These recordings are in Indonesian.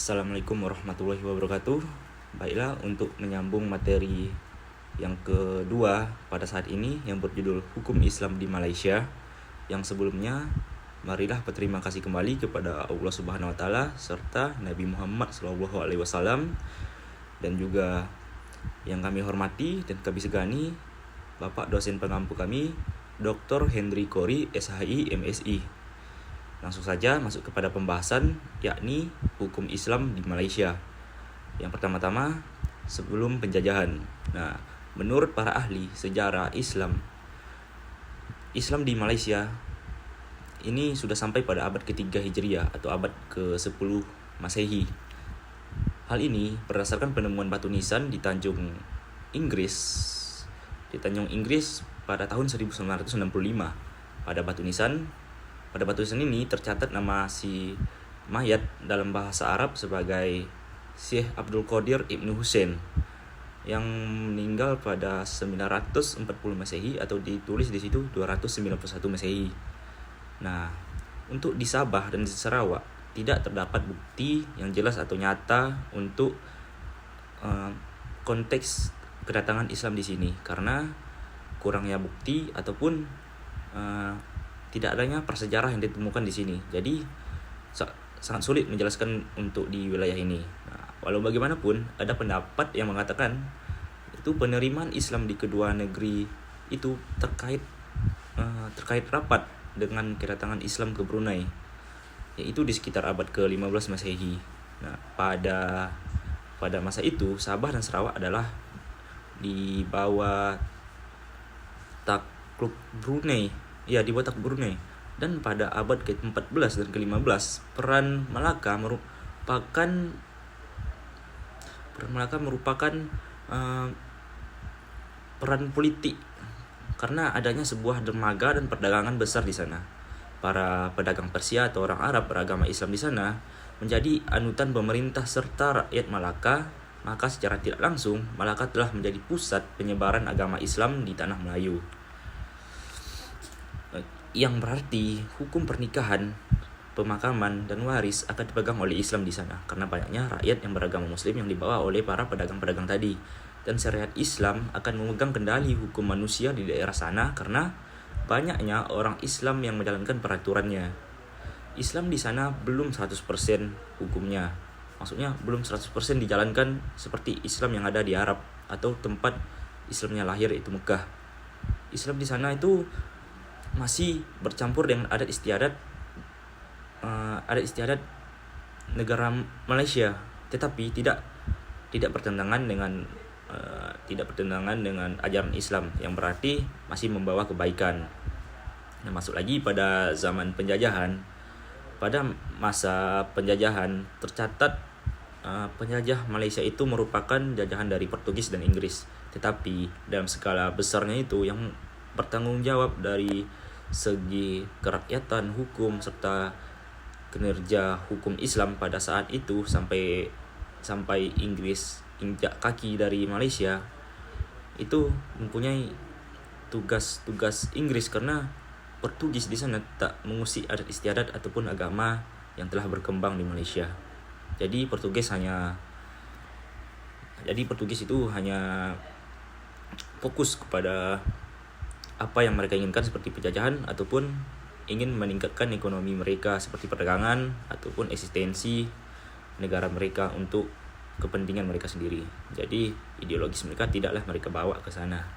Assalamualaikum warahmatullahi wabarakatuh. Baiklah, untuk menyambung materi yang kedua pada saat ini yang berjudul Hukum Islam di Malaysia. Yang sebelumnya, marilah berterima kasih kembali kepada Allah Subhanahu wa taala serta Nabi Muhammad SAW, dan juga yang kami hormati dan kami segani Bapak dosen pengampu kami, Dr. Henry Kori, SHI, MSI. Langsung saja masuk kepada pembahasan, yakni hukum Islam di Malaysia. Yang pertama-tama, sebelum penjajahan. Nah, menurut para ahli sejarah Islam di Malaysia ini sudah sampai pada abad ke-3 Hijriah atau abad ke-10 Masehi. Hal ini berdasarkan penemuan batu nisan di Tanjung Inggris pada tahun 1965. Pada batu nisan ini tercatat nama si mayat dalam bahasa Arab sebagai Syekh Abdul Qadir Ibnu Husain yang meninggal pada 940 Masehi atau ditulis di situ 291 Masehi. Nah, untuk di Sabah dan di Sarawak tidak terdapat bukti yang jelas atau nyata untuk konteks kedatangan Islam di sini karena kurangnya bukti ataupun tidak adanya prasejarah yang ditemukan di sini. Jadi sangat sulit menjelaskan untuk di wilayah ini. Nah, walau bagaimanapun ada pendapat yang mengatakan itu penerimaan Islam di kedua negeri itu terkait rapat dengan kedatangan Islam ke Brunei, yaitu di sekitar abad ke-15 Masehi. Nah, pada masa itu Sabah dan Sarawak adalah di bawah takluk Brunei. Di bawah takluk Brunei. Dan pada abad ke-14 dan ke-15 peran Malaka merupakan peran politik karena adanya sebuah dermaga dan perdagangan besar di sana. Para pedagang Persia atau orang Arab beragama Islam di sana menjadi anutan pemerintah serta rakyat Malaka, maka secara tidak langsung Malaka telah menjadi pusat penyebaran agama Islam di tanah Melayu. Yang berarti hukum pernikahan, pemakaman, dan waris akan dipegang oleh Islam di sana karena banyaknya rakyat yang beragama Muslim yang dibawa oleh para pedagang-pedagang tadi. Dan syariat Islam akan memegang kendali hukum manusia di daerah sana karena banyaknya orang Islam yang menjalankan peraturannya. Islam di sana belum 100% hukumnya. Maksudnya belum 100% dijalankan seperti Islam yang ada di Arab atau tempat Islamnya lahir, yaitu Mekah. Islam di sana itu masih bercampur dengan adat istiadat negara Malaysia, tetapi tidak bertentangan dengan ajaran Islam, yang berarti masih membawa kebaikan. Nah, masuk lagi pada zaman penjajahan. Pada masa penjajahan tercatat penjajah Malaysia itu merupakan jajahan dari Portugis dan Inggris, tetapi dalam skala besarnya itu yang bertanggung jawab dari segi kerakyatan, hukum, serta kinerja hukum Islam pada saat itu sampai Inggris injak kaki dari Malaysia itu mempunyai tugas Inggris karena Portugis di sana tak mengusik adat istiadat ataupun agama yang telah berkembang di Malaysia. Jadi Portugis itu hanya fokus kepada apa yang mereka inginkan seperti penjajahan ataupun ingin meningkatkan ekonomi mereka seperti perdagangan ataupun eksistensi negara mereka untuk kepentingan mereka sendiri. Jadi ideologis mereka tidaklah mereka bawa ke sana.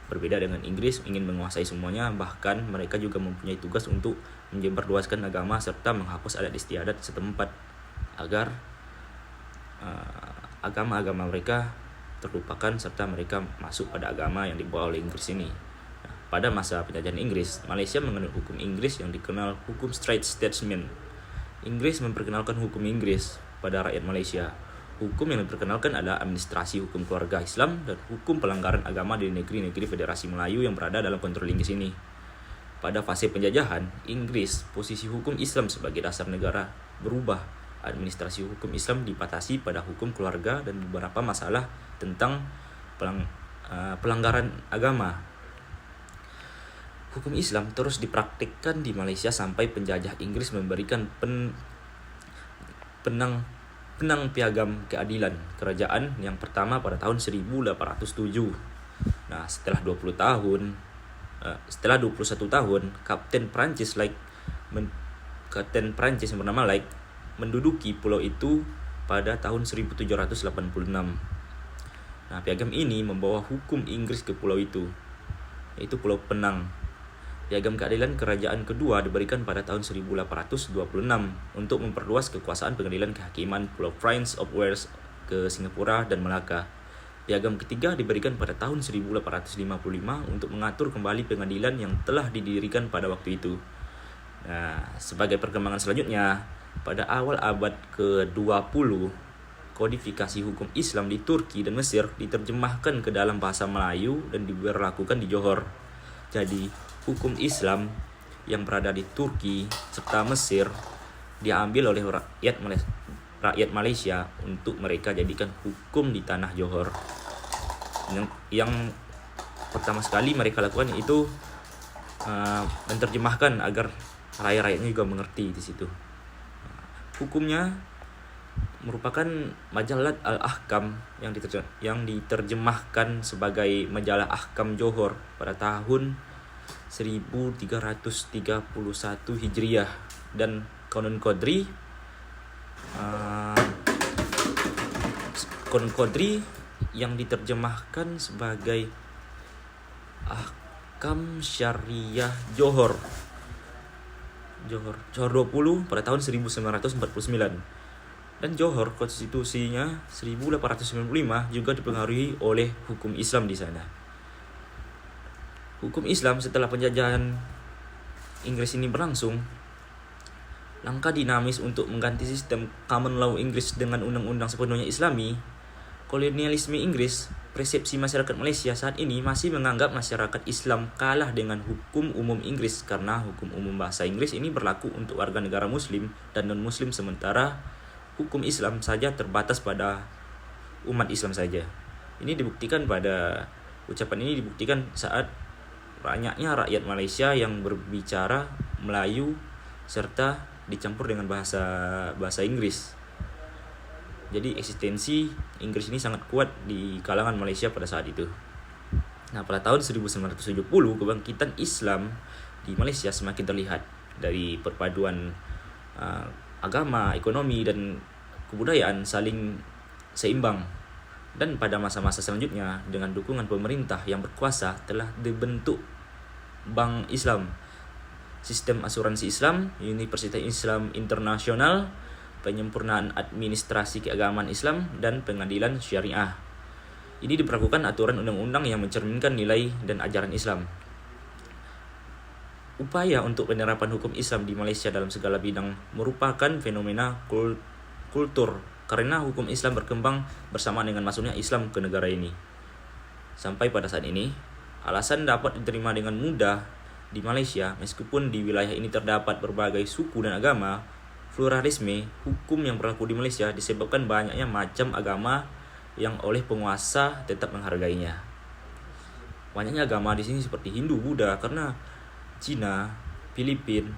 Berbeda dengan Inggris ingin menguasai semuanya, bahkan mereka juga mempunyai tugas untuk menyebarluaskan agama serta menghapus adat istiadat setempat agar agama-agama mereka terlupakan serta mereka masuk pada agama yang dibawa oleh Inggris ini. Pada masa penjajahan Inggris, Malaysia menganut hukum Inggris yang dikenal hukum Straits Statesman. Inggris memperkenalkan hukum Inggris pada rakyat Malaysia. Hukum yang diperkenalkan adalah administrasi hukum keluarga Islam dan hukum pelanggaran agama di negeri-negeri Federasi Melayu yang berada dalam kontrol Inggris ini. Pada fase penjajahan, Inggris, posisi hukum Islam sebagai dasar negara berubah. Administrasi hukum Islam dipatasi pada hukum keluarga dan beberapa masalah tentang pelanggaran agama. Hukum Islam terus dipraktikkan di Malaysia sampai penjajah Inggris memberikan Penang Piagam Keadilan Kerajaan yang pertama pada tahun 1807. Nah, setelah 21 tahun, Kapten Prancis yang bernama Laik menduduki pulau itu pada tahun 1786. Nah, piagam ini membawa hukum Inggris ke pulau itu, yaitu Pulau Penang. Piagam Keadilan Kerajaan kedua diberikan pada tahun 1826 untuk memperluas kekuasaan pengadilan kehakiman Pulau Prince of Wales ke Singapura dan Melaka. Piagam ketiga diberikan pada tahun 1855 untuk mengatur kembali pengadilan yang telah didirikan pada waktu itu. Nah, sebagai perkembangan selanjutnya, pada awal abad ke-20, kodifikasi hukum Islam di Turki dan Mesir diterjemahkan ke dalam bahasa Melayu dan diberlakukan di Johor. Jadi, hukum Islam yang berada di Turki serta Mesir diambil oleh rakyat Malaysia untuk mereka jadikan hukum di tanah Johor. Yang pertama sekali mereka lakukan itu menerjemahkan agar rakyat-rakyatnya juga mengerti di situ. Hukumnya merupakan Majalah Al-Ahkam yang diterjemahkan sebagai Majalah Ahkam Johor pada tahun 1331 Hijriah, dan Qanun Qadri yang diterjemahkan sebagai Ahkam Syariah Johor 20 pada tahun 1949. Dan Johor konstitusinya 1895 juga dipengaruhi oleh hukum Islam di sana. Hukum Islam setelah penjajahan Inggris ini berlangsung, langkah dinamis untuk mengganti sistem common law Inggris dengan undang-undang sepenuhnya Islami. Kolonialisme Inggris, persepsi masyarakat Malaysia saat ini masih menganggap masyarakat Islam kalah dengan hukum umum Inggris karena hukum umum bahasa Inggris ini berlaku untuk warga negara Muslim dan non-Muslim, sementara hukum Islam saja terbatas pada umat Islam saja. Ucapan ini dibuktikan saat banyaknya rakyat Malaysia yang berbicara Melayu serta dicampur dengan bahasa Inggris. Jadi eksistensi Inggris ini sangat kuat di kalangan Malaysia pada saat itu. Nah, pada tahun 1970 kebangkitan Islam di Malaysia semakin terlihat dari perpaduan agama, ekonomi, dan kebudayaan saling seimbang. Dan pada masa-masa selanjutnya, dengan dukungan pemerintah yang berkuasa, telah dibentuk Bank Islam, Sistem Asuransi Islam, Universitas Islam Internasional, penyempurnaan administrasi keagamaan Islam, dan pengadilan syariah. Ini diberlakukan aturan undang-undang yang mencerminkan nilai dan ajaran Islam. Upaya untuk penerapan hukum Islam di Malaysia dalam segala bidang merupakan fenomena kultur karena hukum Islam berkembang bersama dengan masuknya Islam ke negara ini. Sampai pada saat ini, alasan dapat diterima dengan mudah di Malaysia meskipun di wilayah ini terdapat berbagai suku dan agama. Pluralisme hukum yang berlaku di Malaysia disebabkan banyaknya macam agama yang oleh penguasa tetap menghargainya. Banyaknya agama di sini seperti Hindu, Buddha, karena Cina, Filipina,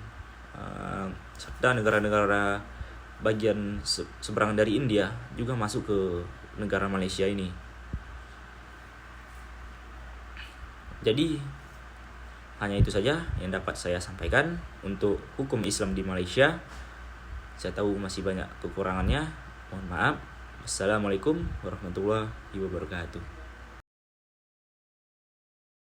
serta negara-negara bagian seberang dari India juga masuk ke negara Malaysia ini. Jadi hanya itu saja yang dapat saya sampaikan untuk hukum Islam di Malaysia. Saya tahu masih banyak kekurangannya, mohon maaf. Assalamualaikum warahmatullahi wabarakatuh.